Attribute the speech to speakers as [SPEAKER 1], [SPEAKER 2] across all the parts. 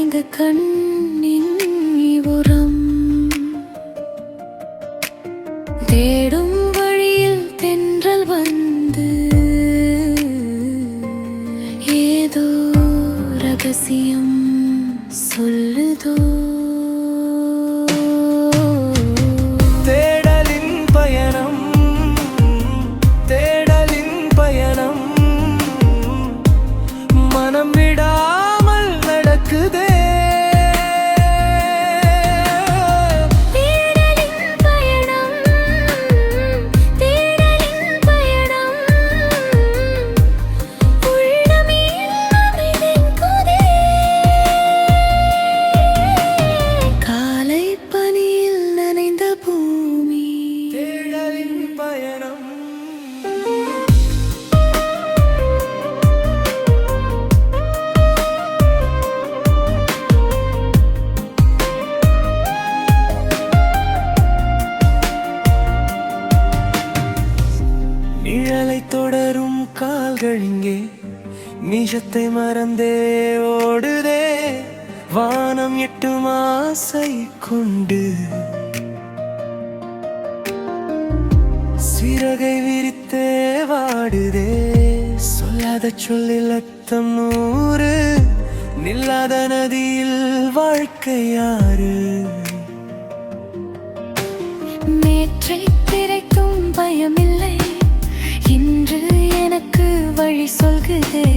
[SPEAKER 1] இந்த கண்ணின் உரம் தேடும் வழியில் தென்றல் வந்து ஏதோ ரகசியம் சொல்லுதோ.
[SPEAKER 2] தேடலின் பயணம், தேடலின் பயணம், மனம் விடாமல் நடக்குதே. நிழலை தொடரும் கால்கள் இங்கே நிஜத்தை மறந்தே ஓடுதே. வானம் எட்டும் ஆசை கொண்டு சிறகை விரித்தே வாடுதே. சொல்லாத சொல்லில் அர்த்தம் நூறு, நில்லாத நதியில் வாழ்க்கை யாரு.
[SPEAKER 1] நேற்றை திரைக்கும் பயமில்லை, இன்று எனக்கு வழி சொல்குதே.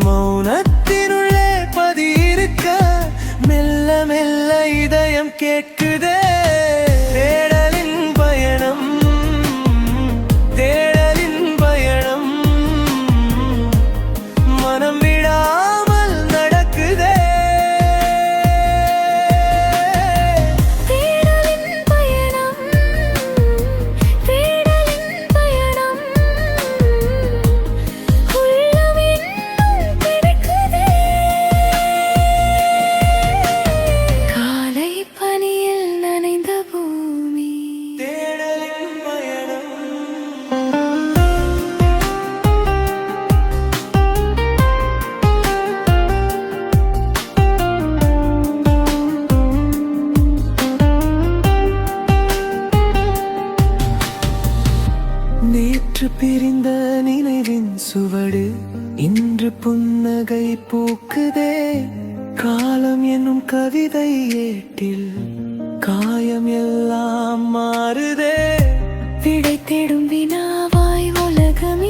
[SPEAKER 2] மௌனத்தினுள்ளே பதியிருக்க மெல்ல மெல்ல இதயம் கேட்குதே. தேடலின் பயணம், தேடலின் பயணம், மனம் விடாமல் நடக்குதே. நேற்று பிரிந்த நினைவின் சுவடு இன்று புன்னகை பூக்குதே. காலம் என்னும் கவிதை ஏட்டில் காயம் எல்லாம் மாறுதே.
[SPEAKER 1] விடை தேடும் வினாவாய் உலகம்